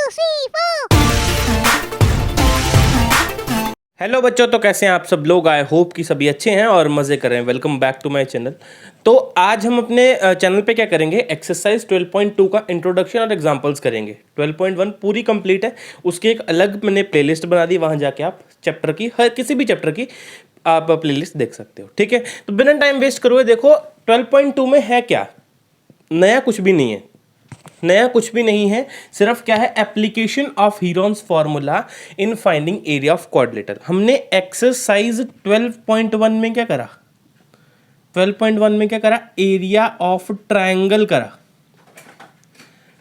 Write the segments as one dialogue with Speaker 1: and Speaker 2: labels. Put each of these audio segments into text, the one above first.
Speaker 1: 3, 4।
Speaker 2: Hello बच्चों, तो कैसे हैं आप सब लोग। आई होप कि सभी अच्छे हैं और मज़े कर रहे हैं। Welcome back to my channel. तो आज हम अपने चैनल पे क्या करेंगे, एक्सरसाइज 12.2 का इंट्रोडक्शन और एग्जांपल्स करेंगे। 12.1 पूरी कंप्लीट है, उसकी एक अलग मैंने प्लेलिस्ट बना दी, वहाँ जाके आप चैप्टर की हर किसी भी चैप्टर की आप प्लेलिस्ट देख सकते हो। ठीक है, तो बिना टाइम वेस्ट करोगे, देखो 12.2 में है क्या, नया कुछ भी नहीं है। नया कुछ भी नहीं है, सिर्फ क्या है, application of Heron's formula in finding area of quadrilateral. हमने एक्सरसाइज 12.1 में क्या करा, 12.1 में क्या करा, एरिया ऑफ ट्रायंगल करा।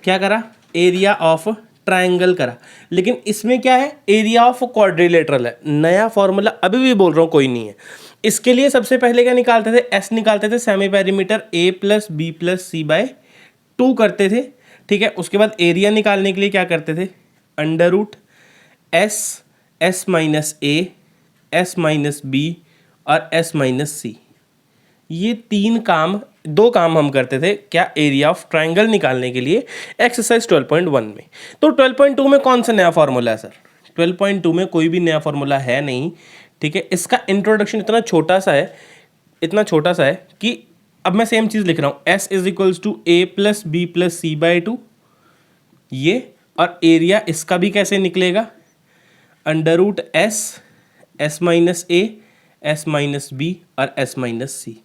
Speaker 2: क्या करा, एरिया ऑफ ट्रायंगल करा। लेकिन इसमें क्या है, एरिया ऑफ क्वाड्रिलेटरल है। नया फॉर्मूला अभी भी बोल रहा हूं कोई नहीं है। इसके लिए सबसे पहले क्या निकालते थे, एस निकालते थे, semi perimeter A plus B plus C by 2 करते थे। ठीक है, उसके बाद एरिया निकालने के लिए क्या करते थे, under root S, S minus A, S minus B और एस माइनस सी। ये दो काम हम करते थे क्या, एरिया ऑफ ट्रायंगल निकालने के लिए एक्सरसाइज 12.1 में। तो 12.2 में कौन सा नया फॉर्मूला है सर, 12.2 में कोई भी नया फॉर्मूला है नहीं। ठीक है, इसका इंट्रोडक्शन इतना छोटा सा है कि अब मैं सेम चीज़ लिख रहा हूँ, S is equals to A plus B plus C by 2 ये, और एरिया इसका भी कैसे निकलेगा, under root S, S minus A, S minus B और एस माइनस सी।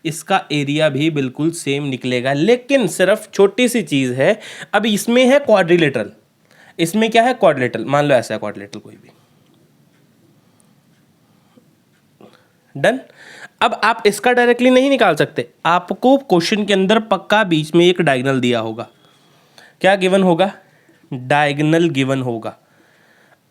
Speaker 2: इसका एरिया भी बिल्कुल सेम निकलेगा, लेकिन सिर्फ छोटी सी चीज़ है, अब इसमें है क्वाड्रिलेटरल। इसमें क्या है, क्वाड्रिलेटरल। मान लो ऐसा है क्वाड्रिलेटरल कोई भी, डन। अब आप इसका डायरेक्टली नहीं निकाल सकते, आपको क्वेश्चन के अंदर पक्का बीच में एक डायगोनल दिया होगा। क्या गिवन होगा, डायगोनल गिवन होगा।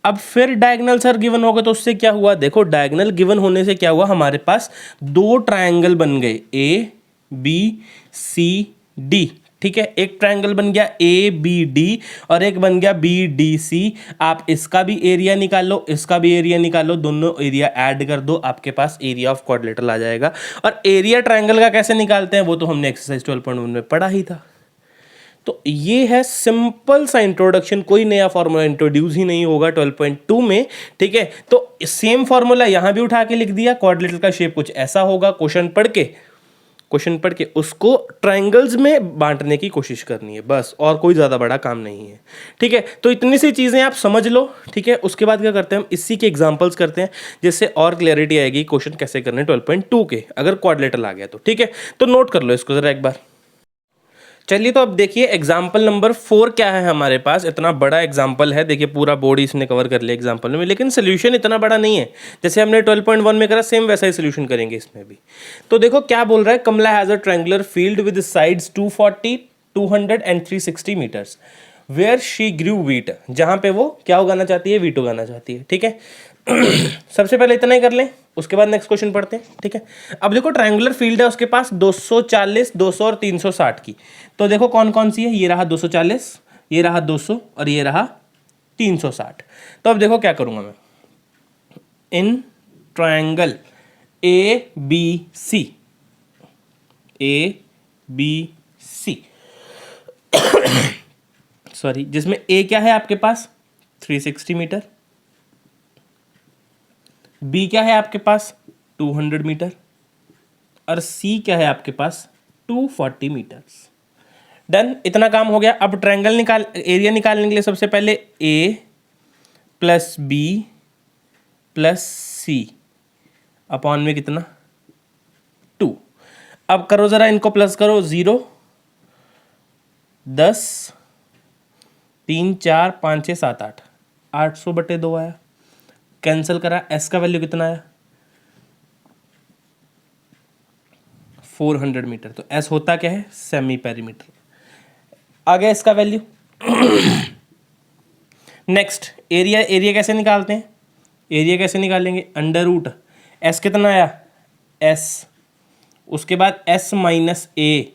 Speaker 2: अब फिर डायगोनल सर गिवन होगा तो उससे क्या हुआ, देखो डायगोनल गिवन होने से क्या हुआ, हमारे पास दो ट्रायंगल बन गए, ए बी सी डी। ठीक है, एक ट्रायंगल बन गया ए बी डी और एक बन गया बी डी सी। आप इसका भी एरिया निकाल लो, इसका भी एरिया निकाल लो, दोनों एरिया ऐड कर दो, आपके पास एरिया ऑफ क्वाड्रिलेटरल आ जाएगा। और एरिया ट्रायंगल का कैसे निकालते हैं वो तो हमने एक्सरसाइज 12.1 में पढ़ा ही था। तो ये है सिंपल सा इंट्रोडक्शन, कोई नया फॉर्मूला इंट्रोड्यूस ही नहीं होगा 12.2 में। ठीक है, तो सेम फॉर्मूला यहां भी उठा के लिख दिया, क्वाड्रिलेटरल का शेप कुछ ऐसा होगा, क्वेश्चन पढ़ के उसको ट्रायंगल्स में बांटने की कोशिश करनी है बस, और कोई ज़्यादा बड़ा काम नहीं है। ठीक है, तो इतनी सी चीज़ें आप समझ लो। ठीक है, उसके बाद क्या करते हैं हम, इसी के एग्जांपल्स करते हैं, जिससे और क्लैरिटी आएगी क्वेश्चन कैसे करने 12.2 के, अगर क्वाड्रिलेटरल आ गया तो। ठीक है, तो नोट कर लो इसको ज़रा एक बार। चलिए, तो अब देखिए एग्जाम्पल नंबर 4 क्या है हमारे पास। इतना बड़ा एग्जाम्पल है, देखिए पूरा बोर्ड इसने कवर कर लिया एग्जाम्पल में, लेकिन सोल्यूशन इतना बड़ा नहीं है। जैसे हमने 12.1 में करा, सेम वैसा ही सोल्यूशन करेंगे इसमें भी। तो देखो क्या बोल रहा है, Kamala has a triangular field with sides 240, 200 and 360 metres where she grew wheat. जहां पे वो क्या उगाना चाहती है, वीट उगाना चाहती है। ठीक है, सबसे पहले इतना ही कर लें, उसके बाद नेक्स्ट क्वेश्चन पढ़ते हैं। ठीक है, अब देखो ट्रायंगुलर फील्ड है उसके पास 240, 200 और 360 की। तो देखो कौन कौन सी है, ये रहा 240, ये रहा 200 और ये रहा 360। तो अब देखो क्या करूंगा मैं, in triangle A B C, A B C sorry, जिसमें ए क्या है आपके पास 360 मीटर, बी क्या है आपके पास 200 मीटर और सी क्या है आपके पास 240 मीटर्स। डन, इतना काम हो गया। अब ट्रायंगल एरिया निकालने के लिए सबसे पहले ए प्लस बी प्लस सी अपॉन में कितना 2। अब करो जरा इनको प्लस करो, 0 10 3 4 5 6 7 8, 800/2 आया। कैंसिल करा, एस का वैल्यू कितना आया 400 मीटर। तो एस होता क्या है, सेमी पेरीमीटर आ गया इसका वैल्यू। नेक्स्ट एरिया कैसे निकालते हैं, एरिया कैसे निकालेंगे, अंडर रूट एस कितना आया एस, उसके बाद एस माइनस ए,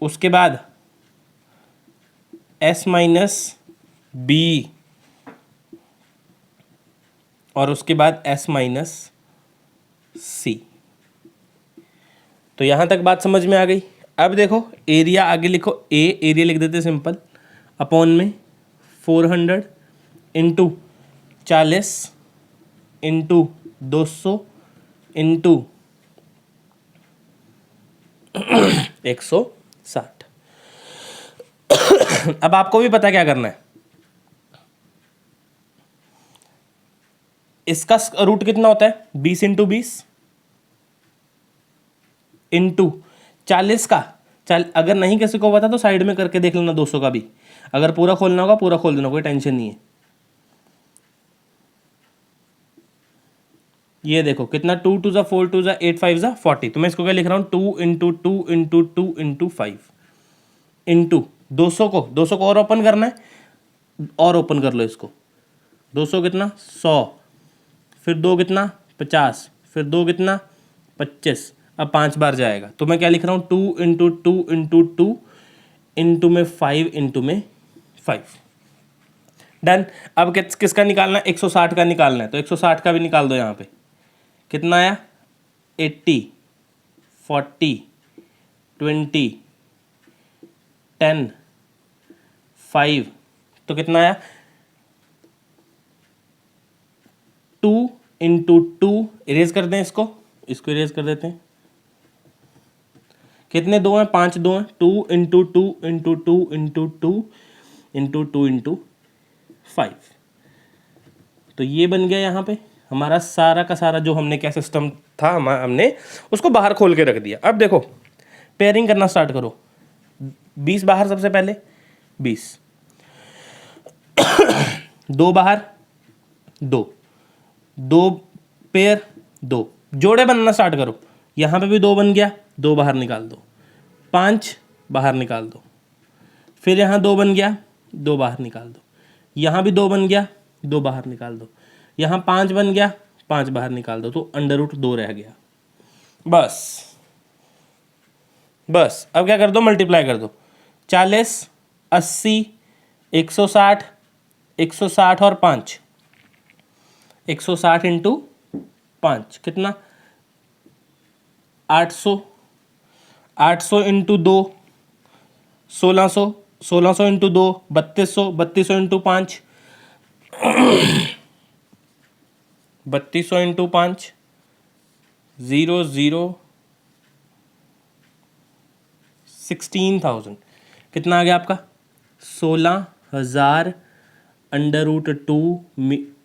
Speaker 2: उसके बाद एस माइनस बी और उसके बाद एस माइनस सी। तो यहां तक बात समझ में आ गई। अब देखो एरिया आगे लिखो, ए एरिया लिख देते सिंपल, अपॉन में 400 इंटू 40 इंटू 200 इंटू 160। अब आपको भी पता क्या करना है, इसका रूट कितना होता है 20 इंटू 20 इंटू 40 का। चल अगर नहीं किसी को पता तो साइड में करके देख लेना 200 का भी, अगर पूरा खोलना होगा पूरा खोल देना, कोई टेंशन नहीं है। ये देखो कितना, 2 2 जा 4 2 जा 8 5 जा 40, तो मैं इसको क्या लिख रहा हूँ 2 इंटू 2 इंटू 2 इंटू 5 इंटू 200 को और ओपन करना है, और ओपन कर लो इसको, 200 कितना 100, फिर 2 कितना 50, फिर 2 कितना 25, अब 5 बार जाएगा, तो मैं क्या लिख रहा हूँ 2 इंटू 2 इंटू 2 इंटू में 5 इंटू में 5। डन। अब किसका निकालना है, 160 का निकालना है, तो 160 का भी निकाल दो। यहाँ पे कितना आया 80 40 20 10 5, तो कितना आया 2 इंटू 2, इरेज कर दें इसको इरेज कर देते हैं, कितने 2 हैं 5 2 हैं, 2 into 2 into 2 into 2 into 2 into 5, तो ये बन गया यहाँ पे हमारा सारा का सारा जो हमने क्या सिस्टम था हमने उसको बाहर खोल के रख दिया। अब देखो पेयरिंग करना स्टार्ट करो, 20 बाहर सबसे पहले 20, 2 बाहर 2 2 पेयर 2, जोड़े बनना स्टार्ट करो, यहाँ पे भी 2 बन गया, 2 बाहर निकाल दो, 5 बाहर निकाल दो, फिर यहाँ 2 बन गया, 2 बाहर निकाल दो, यहाँ भी 2 बन गया, 2 बाहर निकाल दो, यहाँ 5 बन गया, 5 बाहर निकाल दो, तो अंडर रूट 2 रह गया। बस अब क्या कर दो, मल्टीप्लाई कर दो, 40 80 160 160 और 5, 160 इंटू 5 कितना 800, 800 इंटू 2 1600, 1600 इंटू 2 3200, 3200 इंटू 5 3200 इंटू 5 0 0 16,000, कितना आ गया आपका 16,000 under root 2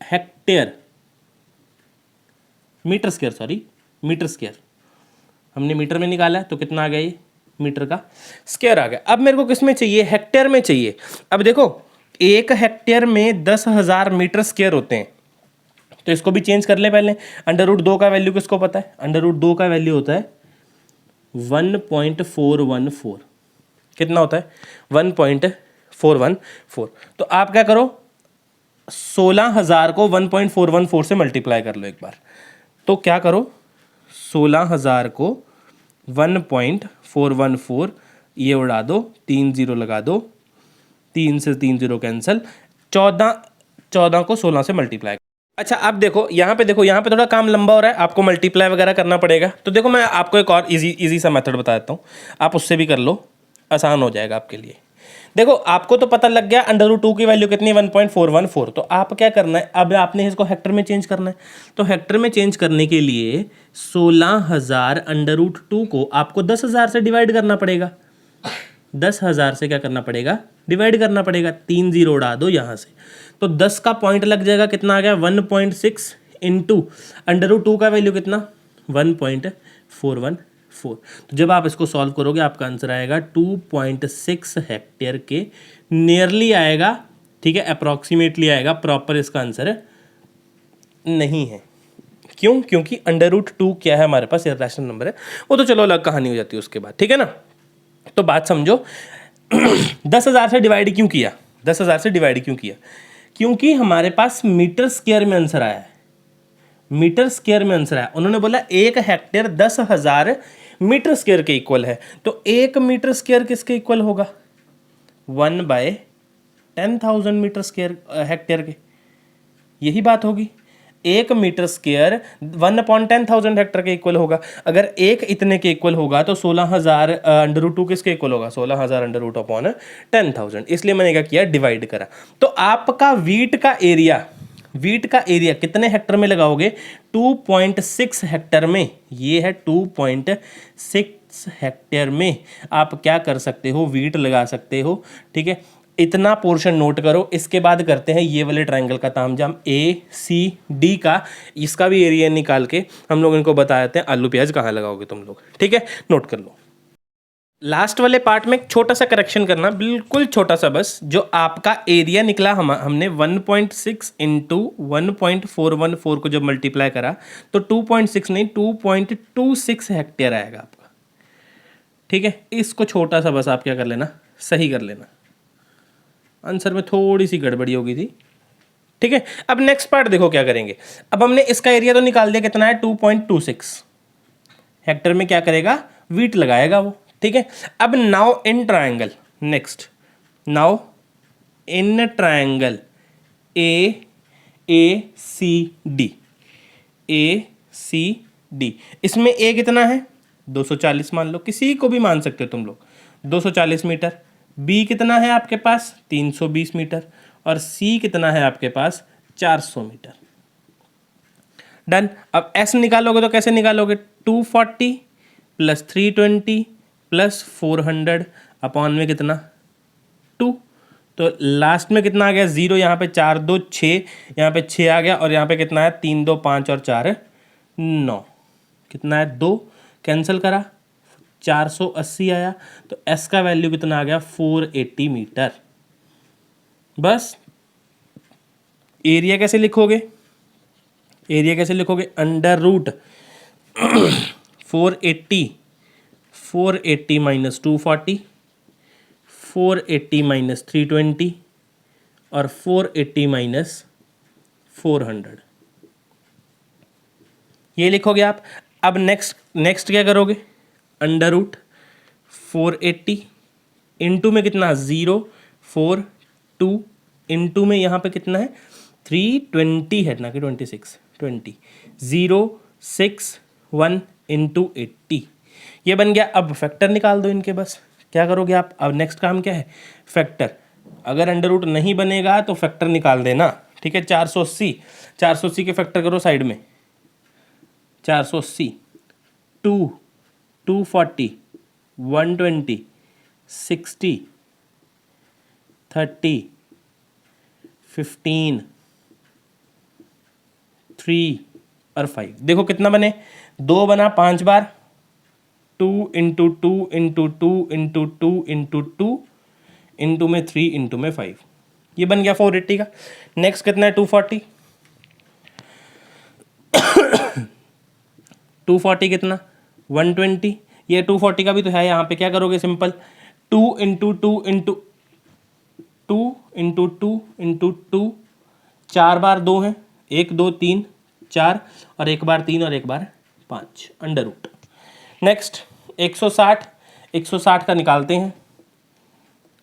Speaker 2: hectare meter square, sorry meter square, हमने मीटर में निकाला है तो कितना आ गया ये मीटर का स्क्वायर आ गया। अब मेरे को किस में चाहिए, हेक्टेयर में चाहिए। अब देखो 1 हेक्टेयर में 10,000 मीटर स्क्वायर होते हैं, तो इसको भी चेंज कर ले पहले। अंडर रूट 2 का वैल्यू किसको पता है, अंडर रूट 2 का वैल्यू होता है 1.414, कितना होता है 1.414। तो आप क्या करो 16,000 को 1.414 से मल्टीप्लाई कर लो एक बार, तो क्या करो 16,000 को 1.414 ये उड़ा दो, 3 0 लगा दो, 3 से 3 0 कैंसिल, 14 को 16 से मल्टीप्लाई। अच्छा अब देखो यहाँ पे थोड़ा काम लंबा हो रहा है, आपको मल्टीप्लाई वगैरह करना पड़ेगा, तो देखो मैं आपको एक और इजी सा मेथड बता देता हूँ, आप उससे भी कर लो, आसान हो जाएगा आपके लिए। देखो आपको तो पता लग गया अंडर रूट 2 की वैल्यू कितनी 1.414, तो आप क्या करना है, अब आपने इसको हेक्टर में चेंज करना है, तो हेक्टर में चेंज करने के लिए 16,000 अंडर रूट 2 को आपको 10,000 से डिवाइड करना पड़ेगा, 10,000 से क्या करना पड़ेगा डिवाइड करना पड़ेगा, 3 0 उड़ा दो यहाँ से, तो 10 का पॉइंट लग जाएगा, कितना आ गया 1.6 इंटू अंडर रूट 2 का वैल्यू कितना 1.414, तो जब आप इसको सॉल्व करोगे आपका आंसर आएगा 2.6 हेक्टेयर के नियरली आएगा, ठीक है, अप्रॉक्सीमेटली आएगा, प्रॉपर इसका आंसर नहीं है। क्यों, क्योंकि अंडर रूट 2 क्या है हमारे पास इरैशनल नंबर है, वो तो चलो अलग कहानी हो जाती है उसके बाद, ठीक है ना। तो बात समझो 10,000 से डिवाइड क्यों किया, 10,000 से डिवाइड क्यों किया, क्योंकि हमारे पास मीटर स्क्वायर में आंसर आया है, मीटर स्क्वायर में आंसर आया, उन्होंने बोला 1 हेक्टेयर 10,000 मीटर स्क्वायर के इक्वल है, तो 1 मीटर स्क्वायर किसके इक्वल होगा 1/10,000 मीटर स्क्वायर हेक्टेयर के, यही बात होगी। 1 मीटर स्क्वायर 1/10,000 हेक्टर के इक्वल होगा। अगर एक इतने के इक्वल होगा तो 16,000 √2 किसके इक्वल होगा? 16,000 √2/10,000। इसलिए मैंने क्या किया, डिवाइड करा। तो आपका वीट का एरिया कितने हेक्टर में लगाओगे? 2.6 हेक्टर में। ये है 2.6 हेक्टेयर में आप क्या कर सकते हो, वीट लगा सकते हो। ठीक है, इतना पोर्शन नोट करो। इसके बाद करते हैं ये वाले ट्रायंगल का तामझाम, ACD का। इसका भी एरिया निकाल के हम लोग इनको बता देते हैं आलू प्याज कहाँ लगाओगे तुम लोग। ठीक है, नोट कर लो। लास्ट वाले पार्ट में एक छोटा सा करेक्शन करना, बिल्कुल छोटा सा बस। जो आपका एरिया निकला हमने 1.6 इंटू 1.414 को जब मल्टीप्लाई करा तो 2.6 नहीं 2.26 हेक्टेयर आएगा आपका। ठीक है, इसको छोटा सा बस आप क्या कर लेना, सही कर लेना। आंसर में थोड़ी सी गड़बड़ी हो गई थी। ठीक है, अब नेक्स्ट पार्ट देखो क्या करेंगे। अब हमने इसका एरिया तो निकाल दिया, कितना है 2.26 हेक्टर में। क्या करेगा, वीट लगाएगा वो। ठीक है, अब now in triangle, next now in triangle AACD, इसमें A कितना है 240 मान लो, किसी को भी मान सकते हो तुम लोग, 240 मीटर। B कितना है आपके पास 320 मीटर और C कितना है आपके पास 400 मीटर। डन। अब S निकालोगे तो कैसे निकालोगे, 240 प्लस 320 प्लस 400 अपॉन में कितना 2। तो लास्ट में कितना आ गया 0, यहाँ पे 4 2 6, यहाँ पे 6 आ गया और यहाँ पे कितना है 3 2 5 और 4 9, कितना है 2, कैंसिल करा 480 आया। तो S का वैल्यू कितना आ गया 480 मीटर। बस एरिया कैसे लिखोगे, अंडर रूट 480 माइनस 240, 480 माइनस 320 और 480 माइनस 400, ये लिखोगे आप। अब नेक्स्ट क्या करोगे, अंडर रूट 480 इंटू में कितना 0 4 2 इंटू में यहाँ पे कितना है 320 है ना कि 26 20 0 6 1 इंटू 80, ये बन गया। अब फैक्टर निकाल दो इनके, बस क्या करोगे आप। अब नेक्स्ट काम क्या है, फैक्टर। अगर अंडर रूट नहीं बनेगा तो फैक्टर निकाल देना। ठीक है, 480 के फैक्टर करो साइड में, 480 2 240 120 60 30 15 3 और 5। देखो कितना बने, 2 बना 5 बार, 2 into 2 into 2 into 2 into 2 into में 3 इंटू में 5, ये बन गया 480 का। नेक्स्ट कितना है 240 240 कितना 120, ये 240 का भी तो है। यहाँ पे क्या करोगे, simple 2 into 2 into 2 into 2 into 2, 4 बार 2 हैं, 1 2 3 4 और 1 बार 3 और 1 बार 5 अंडर रूट। नेक्स्ट 160 का निकालते हैं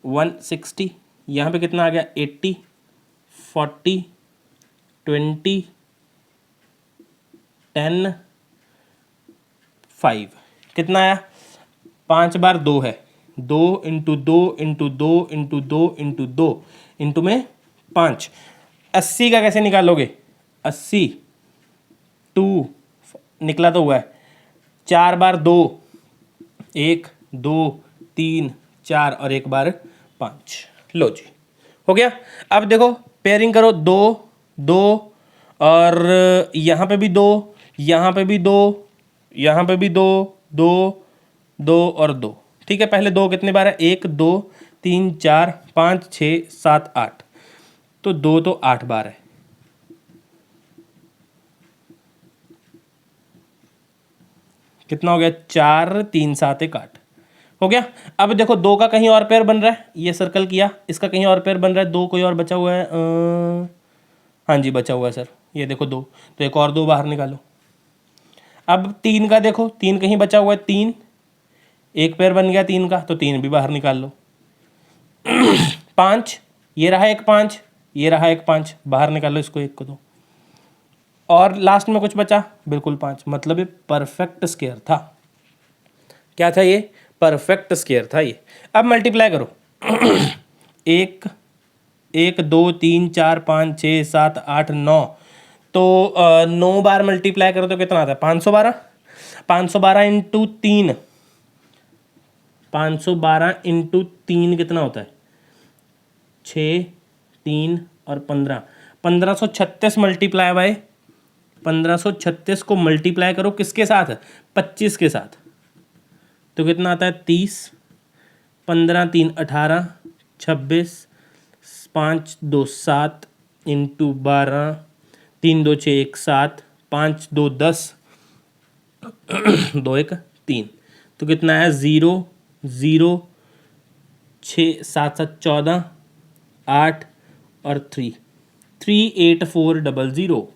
Speaker 2: 160, यहाँ पे कितना आ गया 80 40 20 10 5, कितना आया 5 बार 2 है, 2 into 2 into 2 into 2 into 2 into में 5। 80 का कैसे निकालोगे, 80 2 निकला तो हुआ है, 4 बार 2 1 2 3 4 और 1 बार 5। लो जी, हो गया। अब देखो पेयरिंग करो, 2 2 और यहाँ पे भी 2, यहाँ पे भी 2, यहाँ पे भी 2 2 2 और 2। ठीक है, पहले 2 कितने बार है, 1 2 3 4 5 6 7 8, तो 2 तो 8 बार है। कितना हो गया 4 3 7 1 8 हो गया। अब देखो 2 का कहीं और पेयर बन रहा है, ये सर्कल किया, इसका कहीं और पेयर बन रहा है, 2 कोई और बचा हुआ है, हाँ जी बचा हुआ है सर, ये देखो 2, तो एक और 2 बाहर निकालो। अब 3 का देखो, 3 कहीं बचा हुआ है, 3 एक पेयर बन गया 3 का, तो 3 भी बाहर निकाल लो। 5 ये रहा एक 5, ये रहा एक 5, बाहर निकालो इसको, एक को दो। और लास्ट में कुछ बचा, बिल्कुल 5, मतलब ये परफेक्ट स्क्वायर था। क्या था ये? परफेक्ट स्क्वायर था ये। अब मल्टीप्लाई करो। 1 1 2 3 4 5 6 7 8 9, तो 9 बार मल्टीप्लाई करो तो कितना आता है? 512। 512 इंटू 3, 512 इंटू 3 कितना होता है? 6 3 और 15, 1536 मल्टीप्लाई बाय 1536 को मल्टीप्लाई करो किसके साथ? 25 के साथ, तो कितना आता है? 30। 15 3 18, 26, 5 2 7 इंटू 12, 3 2 6 1 7, 5 2 10, 2 1 3, तो कितना है? 0 0 6 7 7 14, 8 और 3, 38400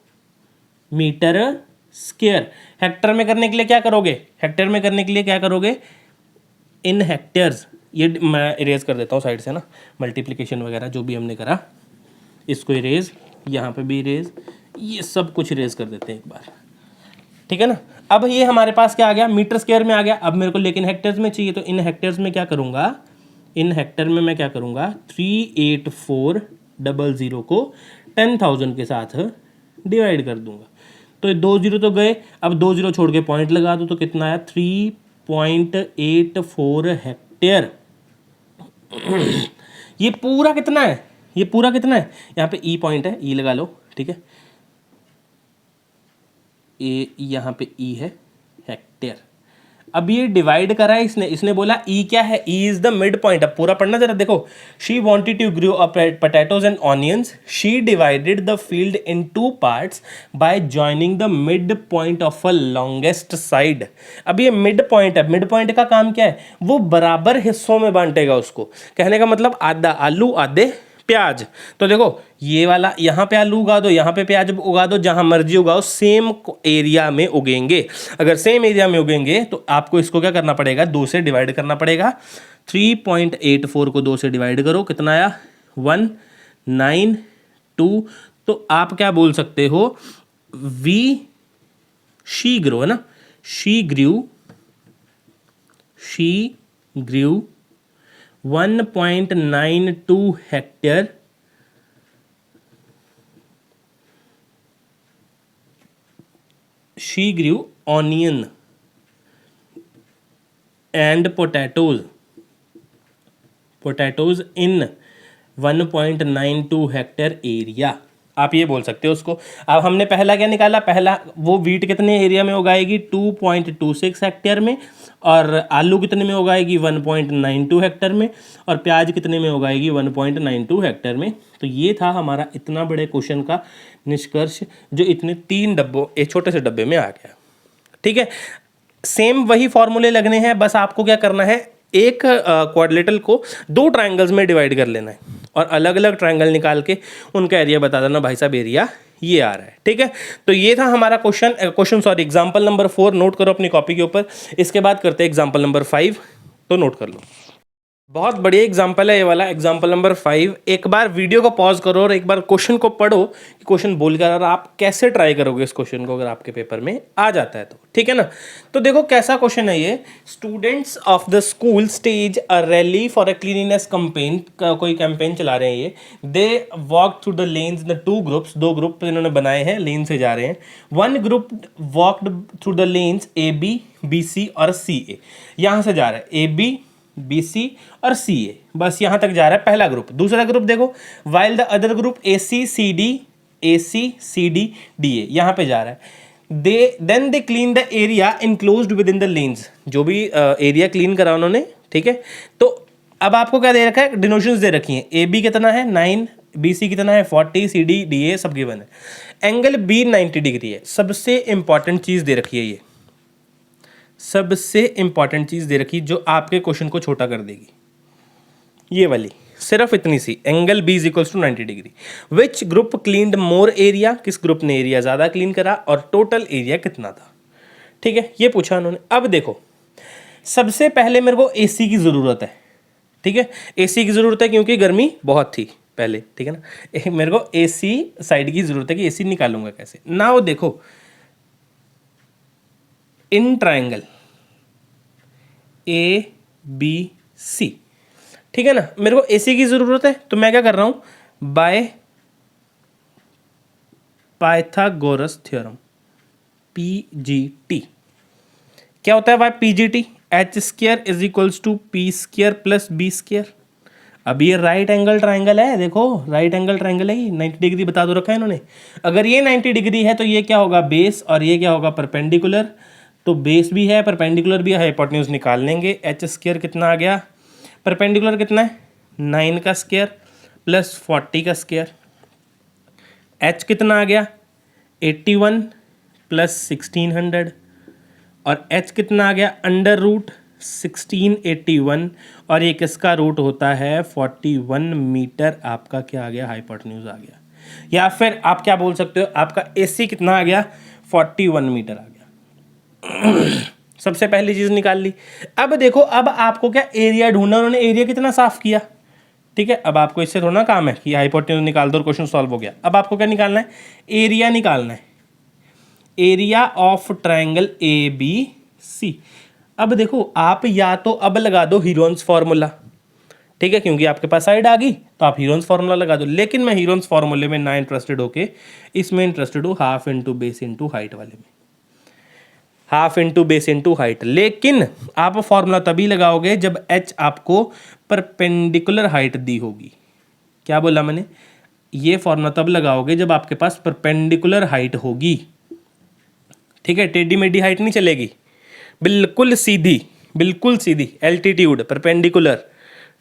Speaker 2: मीटर स्क्वायर। हेक्टर में करने के लिए क्या करोगे? हेक्टर में करने के लिए क्या करोगे? इन हेक्टेयर्स, ये मैं इरेज कर देता हूँ साइड से ना, मल्टीप्लिकेशन वगैरह जो भी हमने करा इसको इरेज, यहाँ पे भी इरेज, ये सब कुछ इरेज कर देते हैं एक बार, ठीक है ना। अब ये हमारे पास क्या आ गया? मीटर स्क्वायर में आ गया। अब मेरे को लेकिन हेक्टेयर्स में चाहिए, तो इन हेक्टेयर्स में क्या करूँगा? इन हेक्टर में मैं क्या करूँगा? 38400 को 10,000 के साथ डिवाइड कर दूंगा। तो ये 2 0 तो गए, अब 2 0 छोड़ के पॉइंट लगा दो, तो कितना आया? 3.84 हेक्टेयर। ये पूरा कितना है? ये पूरा कितना है? यहाँ पे ई पॉइंट है, ई लगा लो, ठीक है। ये यहाँ पे ई है, हेक्टेयर। अब ये डिवाइड करा है इसने बोला ई क्या है? E is the mid point. अब पूरा पढ़ना जरा, देखो। She wanted to grow a potatoes and onions, she divided the field in 2 parts by joining the mid point of a longest side. अब ये मिड पॉइंट है, मिड पॉइंट का काम क्या है? वो बराबर हिस्सों में बांटेगा उसको। कहने का मतलब आधा आलू आधे प्याज। तो देखो ये वाला, यहाँ पे आलू उगा दो, यहाँ पे प्याज उगा दो, जहाँ मर्जी उगाओ, सेम एरिया में उगेंगे। अगर सेम एरिया में उगेंगे तो आपको इसको क्या करना पड़ेगा? 2 से डिवाइड करना पड़ेगा। 3.84 को 2 से डिवाइड करो, कितना आया? 192। तो आप क्या बोल सकते हो? शी ग्रो, है ना, she Guru 1.92 hectare she grew onion and potatoes in 1.92 hectare area. आप ये बोल सकते हो उसको। अब हमने पहला क्या निकाला? पहला वो वीट कितने एरिया में उगाएगी? 2.26 हेक्टेयर में। और आलू कितने में उगाएगी? 1.92 हेक्टेयर में। और प्याज कितने में उगाएगी? 1.92 हेक्टेयर में। तो ये था हमारा इतना बड़े क्वेश्चन का निष्कर्ष, जो इतने 3 डब्बों, एक छोटे से डब्बे में आ गया, ठीक है। सेम वही फॉर्मूले लगने हैं, बस आपको क्या करना है? एक क्वाड्रिलेटरल को 2 ट्रायंगल्स में डिवाइड कर लेना है और अलग अलग ट्रायंगल निकाल के उनका एरिया बता देना, भाई साहब एरिया ये आ रहा है, ठीक है। तो ये था हमारा एग्जाम्पल नंबर 4, नोट करो अपनी कॉपी के ऊपर। इसके बाद करते हैं एग्जाम्पल नंबर 5, तो नोट कर लो। बहुत बढ़िया एग्जाम्पल है ये वाला, एग्जाम्पल नंबर 5। एक बार वीडियो को पॉज करो और एक बार क्वेश्चन को पढ़ो कि क्वेश्चन बोल कर, और आप कैसे ट्राई करोगे इस क्वेश्चन को अगर आपके पेपर में आ जाता है तो, ठीक है ना। तो देखो कैसा क्वेश्चन है ये। Students of the school stage a rally for a cleanliness campaign, कोई कैंपेन चला रहे हैं ये। They walk through the lens the 2 groups, 2 group इन्होंने बनाए हैं, लेन से जा रहे हैं। 1 group walked through the lens AB BC और CA। यहाँ से जा रहा है AB BC और CA, बस यहाँ तक जा रहा है पहला ग्रुप। दूसरा ग्रुप देखो, while the other group AC CD DA यहाँ पे जा रहा है। Then they clean the area enclosed with in the lines, जो भी एरिया क्लीन करा उन्होंने, ठीक है। तो अब आपको क्या दे रखा है? डिनोशंस दे रखी हैं। AB कितना है? 9, BC कितना है? 40, CD DA सब गिवन है। एंगल B 90 डिग्री है। सबसे इंपॉर्टेंट चीज़ दे रखी है ये, सबसे इंपॉर्टेंट चीज दे रखी जो आपके क्वेश्चन को छोटा कर देगी, ये वाली, सिर्फ इतनी सी। Angle B is equals to 90 degree. Which group cleaned more area, किस ग्रुप ने एरिया ज्यादा क्लीन करा, और टोटल एरिया कितना था, ठीक है, ये पूछा उन्होंने। अब देखो, सबसे पहले मेरे को AC की जरूरत है, ठीक है। AC की जरूरत है क्योंकि गर्मी बहुत थी, पहले, ठीक है ना। मेरे को AC साइड की ज़रूरत है कि AC निकालूंगा कैसे। ना वो देखो, इन ट्राइंगल ABC, ठीक है ना, मेरे को AC की ज़रूरत है, तो मैं क्या कर रहा हूँ, बाय पाइथागोरस थ्योरम, PGT। क्या होता है by PGT? H square is equals to P square plus B square. अब ये राइट एंगल ट्राइंगल है, देखो राइट एंगल ट्राइंगल है, ये 90 डिग्री बता दो रखा है इन्होंने। अगर ये 90 डिग्री है तो ये क्या होगा, बेस, और ये क्या होगा, परपेंडिकुलर। तो बेस भी है, परपेंडिकुलर भी है, हाइपोटेन्यूज निकाल लेंगे। H स्क्र कितना आ गया, परपेंडिकुलर कितना है, 9 का स्क्र प्लस 40 का स्क्र। H कितना आ गया, 81 प्लस 1600, और H कितना आ गया, अंडर रूट 1681, और ये किसका रूट होता है, 41 मीटर। आपका क्या आ गया, हाइपोटेन्यूज आ गया। या फिर आप क्या बोल सकते हो, आपका AC कितना आ गया, 41 मीटर आ गया। सबसे पहली चीज निकाल ली। अब देखो, अब आपको क्या एरिया ढूंढना, उन्होंने एरिया कितना साफ किया, ठीक है। अब आपको इससे थोड़ा काम है कि हाइपोटेन्यूज निकाल दो और क्वेश्चन सॉल्व हो गया। अब आपको क्या निकालना है, एरिया निकालना है, एरिया ऑफ ट्राइंगल ABC। अब देखो, आप या तो अब लगा दो हीरोन्स फार्मूला, ठीक है, क्योंकि आपके पास साइड आ गई तो आप हीरोन्स फार्मूला लगा दो। लेकिन मैं हीरोन्स फार्मूले में ना इंटरेस्टेड होके इसमें इंटरेस्टेड हूँ, half into base into height वाले में, half into base into height. लेकिन आप फॉर्मूला तभी लगाओगे जब H आपको परपेंडिकुलर हाइट दी होगी। क्या बोला मैंने, ये फॉर्मूला तब लगाओगे जब आपके पास परपेंडिकुलर हाइट होगी, ठीक है। टेढ़ी मेढ़ी हाइट नहीं चलेगी, बिल्कुल सीधी, बिल्कुल सीधी, एल्टीट्यूड परपेंडिकुलर,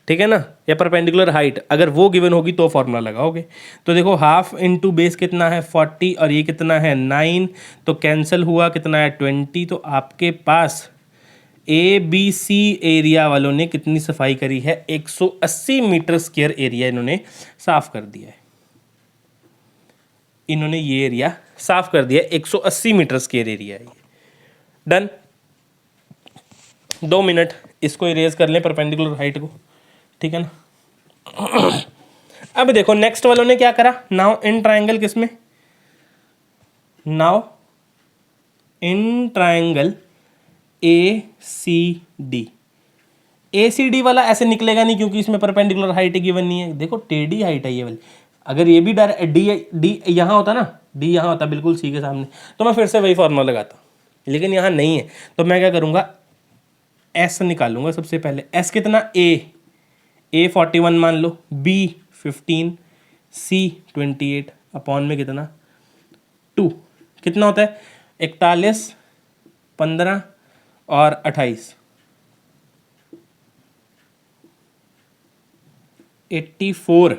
Speaker 2: ठीक है ना, या परपेंडिकुलर हाइट अगर वो गिवन होगी तो फॉर्मूला लगाओगे। तो देखो, हाफ इंटू बेस कितना है, 40, और ये कितना है, 9, तो कैंसिल हुआ, कितना है, 20। तो आपके पास ABC एरिया वालों ने कितनी सफाई करी है, 180 मीटर स्क्वायर एरिया इन्होंने साफ कर दिया है। इन्होंने ये एरिया साफ कर दिया, 180 मीटर स्क्वायर एरिया है ये। डन। 2 मिनट इसको इरेज कर लें, परपेंडिकुलर हाइट को, ठीक है ना। अब देखो, नेक्स्ट वालों ने क्या करा, नाउ इन ट्राइंगल किसमें, now in triangle ACD। ACD वाला ऐसे निकलेगा नहीं क्योंकि इसमें परपेंडिकुलर हाइट गिवन नहीं है। देखो, टेढ़ी हाइट है ये वाली। अगर ये भी डी यहाँ होता ना, डी यहाँ होता बिल्कुल सी के सामने, तो मैं फिर से वही फॉर्मूला लगाता, लेकिन यहाँ नहीं है। तो मैं क्या करूँगा, S निकालूंगा सबसे पहले। S कितना, A 41 मान लो, B 15, C 28, अपॉन में कितना 2, कितना होता है 41, 15 और 28, 84।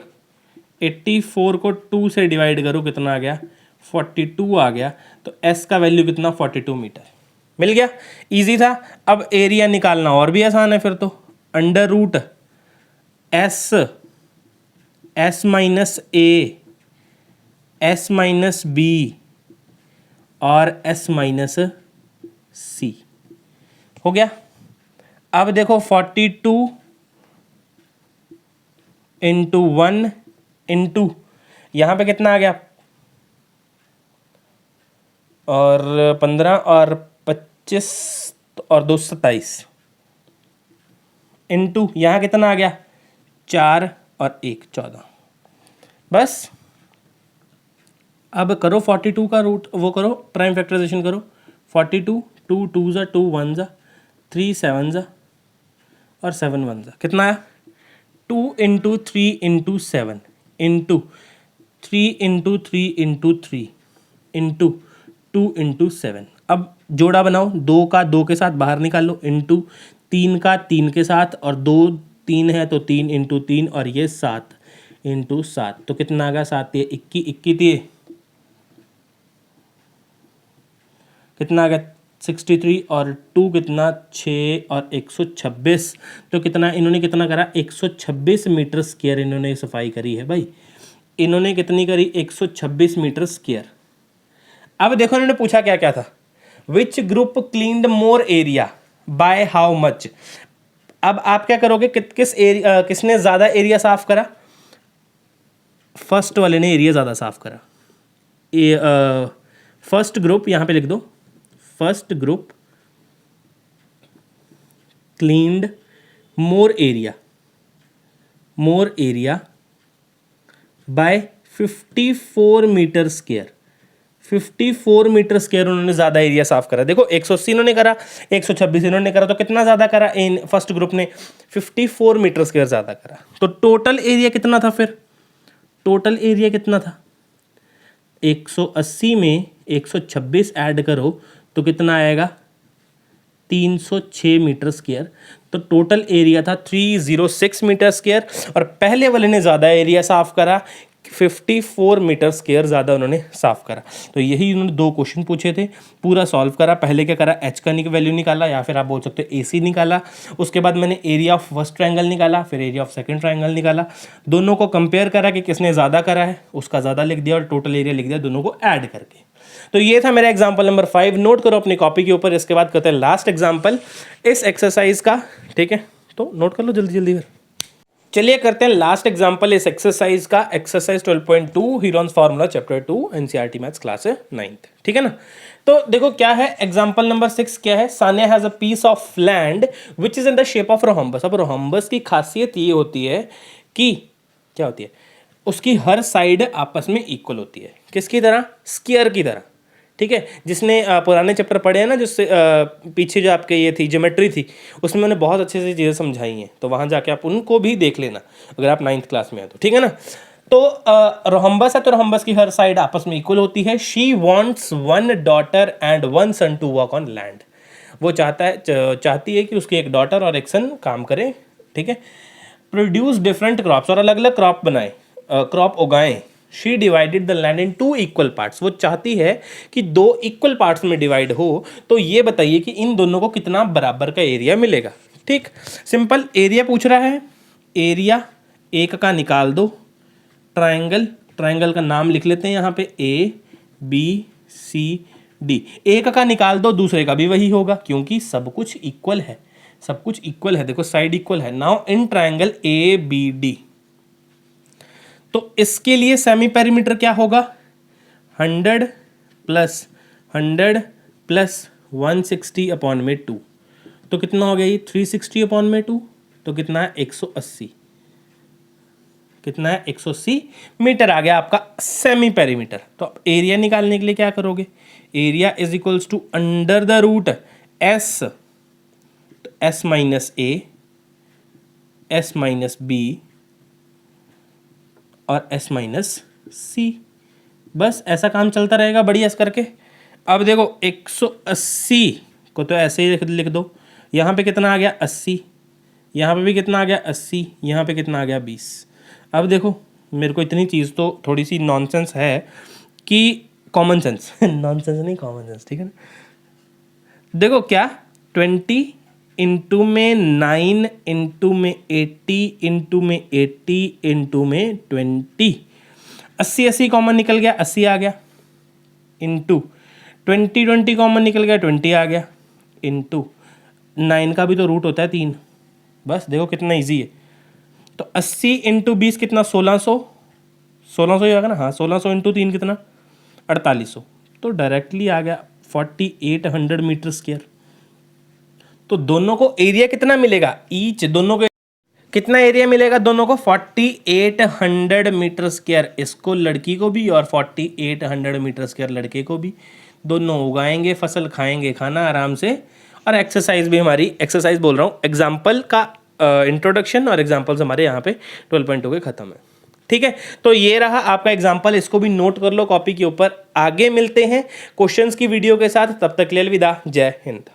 Speaker 2: 84 को 2 से डिवाइड करो, कितना आ गया, 42 आ गया। तो S का वैल्यू कितना, 42 मीटर मिल गया। इजी था। अब एरिया निकालना और भी आसान है फिर तो, under root S minus A, S minus B और S माइनस C हो गया। अब देखो, 42 इंटू 1 इंटू यहाँ पे कितना आ गया, और 15 और 25 और 2 27, इंटू यहाँ कितना आ गया, 4 और 1 14। बस अब करो 42 का रूट, वो करो प्राइम फैक्टराइजेशन करो। 42, 2 2 जा, 2 1 जा, 3 7 जा और 7 1 जा, कितना आया, 2 into 3 into 7 into 3 into 3 into 3 into 2 into 7। अब जोड़ा बनाओ, 2 का 2 के साथ बाहर निकाल लो, इंटू 3 का 3 के साथ, और 2 3 है तो 3 इंटू 3, और ये 7 इंटू 7। तो कितना आ गया, 7 ये 21, 21 ये कितना आ गया, 63, और 2 कितना, 6 और 126। तो कितना इन्होंने कितना करा, 126 मीटर स्क्वायर इन्होंने सफाई करी है भाई। इन्होंने कितनी करी, 126 मीटर स्क्वायर। अब देखो, इन्होंने पूछा क्या क्या था, विच group cleaned more area by how much. अब आप क्या करोगे, किसने ज़्यादा एरिया साफ करा, फर्स्ट वाले ने एरिया ज़्यादा साफ करा। फर्स्ट ग्रुप यहाँ पे लिख दो, first group cleaned more area by 54 meter square. 54 meter square उन्होंने ज़्यादा एरिया साफ करा। देखो 180 इन्होंने करा, 126 इन्होंने करा, तो कितना ज़्यादा करा इन फर्स्ट ग्रुप ने? 54 मीटर स्क्वायर ज़्यादा करा। तो टोटल एरिया कितना था फिर? टोटल एरिया कितना था? 180 में 126 ऐड करो तो कितना आएगा? 306 मीटर स्क्वायर। तो टोटल एरिया था 306 मीटर स्क्वायर, और पहले वाले ने ज़्यादा एरिया साफ करा, 54 मीटर स्क्वायर ज़्यादा उन्होंने साफ करा। तो यही उन्होंने दो क्वेश्चन पूछे थे, पूरा सॉल्व करा। पहले क्या करा? एच का वैल्यू निकाला, या फिर आप बोल सकते हो AC निकाला। उसके बाद मैंने एरिया ऑफ फर्स्ट ट्रायंगल निकाला, फिर एरिया ऑफ सेकंड ट्रायंगल निकाला। दोनों को कंपेयर करा कि किसने ज़्यादा करा है, उसका ज़्यादा लिख दिया, और टोटल एरिया लिख दिया दोनों को ऐड करके। तो ये था मेरा एग्जाम्पल नंबर 5, नोट करो अपनी कॉपी के ऊपर। इसके बाद करते हैं लास्ट एग्जाम्पल इस एक्सरसाइज का, ठीक है? तो नोट कर लो जल्दी जल्दी फिर। चलिए करते हैं लास्ट एग्जाम्पल इस एक्सरसाइज का, exercise 12.2 Heron's formula chapter 2 NCERT maths class 9th, ठीक है ना? तो देखो क्या है एग्जाम्पल नंबर 6, क्या है? Sania has a piece of land which is in the shape of rhombus. अब रोहम्बस की खासियत ये होती है कि क्या होती है? उसकी हर साइड आपस में इक्वल होती है। किसकी तरह? स्क्वायर की तरह, ठीक है? जिसने पुराने चैप्टर पढ़े हैं ना, जिससे पीछे जो आपके ये थी ज्योमेट्री थी, उसमें मैंने बहुत अच्छे से चीज़ें समझाई हैं, तो वहाँ जाके आप उनको भी देख लेना अगर आप 9th क्लास में हैं तो, ठीक है ना? तो रोहम्बस है, तो रोहम्बस की हर साइड आपस में इक्वल होती है। She wants 1 daughter and 1 son to work on land. वो चाहती है कि उसकी एक डॉटर और एक सन काम करें, ठीक है? प्रोड्यूस डिफरेंट क्रॉप्स, और अलग अलग क्रॉप उगाएं। She divided the land in 2 equal parts. वो चाहती है कि 2 इक्वल पार्ट्स में डिवाइड हो। तो ये बताइए कि इन दोनों को कितना बराबर का एरिया मिलेगा। ठीक, सिंपल एरिया पूछ रहा है। एरिया एक का निकाल दो, ट्रायंगल का नाम लिख लेते हैं यहाँ पे ABCD। एक का निकाल दो, दूसरे का भी वही होगा, क्योंकि सब कुछ इक्वल है, सब कुछ इक्वल है। देखो साइड इक्वल है। नाउ इन ट्रायंगल ABD, तो इसके लिए सेमी पेरीमीटर क्या होगा? 100 प्लस 160 अपॉन में 2, तो कितना हो गया ये? 360 अपॉन में 2, तो कितना है? 180। कितना है? 180 मीटर आ गया आपका सेमी पेरीमीटर। तो अब एरिया निकालने के लिए क्या करोगे? Area is equals to under the root S, तो S minus A, S minus B और S माइनस C। बस ऐसा काम चलता रहेगा बड़ी एस करके। अब देखो 180 को तो ऐसे ही लिख दो। यहाँ पे कितना आ गया? 80। यहाँ पे भी कितना आ गया? 80। यहाँ पे कितना आ गया? 20। अब देखो मेरे को इतनी चीज़ तो थोड़ी सी नॉनसेंस है कि कॉमन सेंस नॉनसेंस नहीं, कॉमन सेंस, ठीक है ना? देखो क्या 20 इंटू में 9 इंटू में 80 इंटू में 80 इंटू में 20, 80 कॉमन निकल गया, 80 आ गया, इंटू 20 कॉमन निकल गया, 20 आ गया, इंटू 9 का भी तो रूट होता है 3। बस देखो कितना इजी है। तो 80 इंटू 20 कितना? 1600 ही आ गया ना? हाँ, 1600 इंटू 3 कितना? 4800। तो डायरेक्टली आ गया 4800 मीटर स्क्वायर। तो दोनों को एरिया कितना मिलेगा? ईच दोनों को कितना एरिया मिलेगा? दोनों को 4800 मीटर स्क्वायर, इसको लड़की को भी और 4800 मीटर स्क्वायर लड़के को भी। दोनों उगाएंगे फसल, खाएंगे खाना आराम से, और एक्सरसाइज भी हमारी, एक्सरसाइज बोल रहा हूँ, एग्जाम्पल का इंट्रोडक्शन और एग्जाम्पल्स हमारे यहाँ पे 12.2 के खत्म है। ठीक है, तो ये रहा आपका एग्जाम्पल, इसको भी नोट कर लो कॉपी के ऊपर। आगे मिलते हैं क्वेश्चंस की वीडियो के साथ, तब तक के लिए अलविदा, जय हिंद।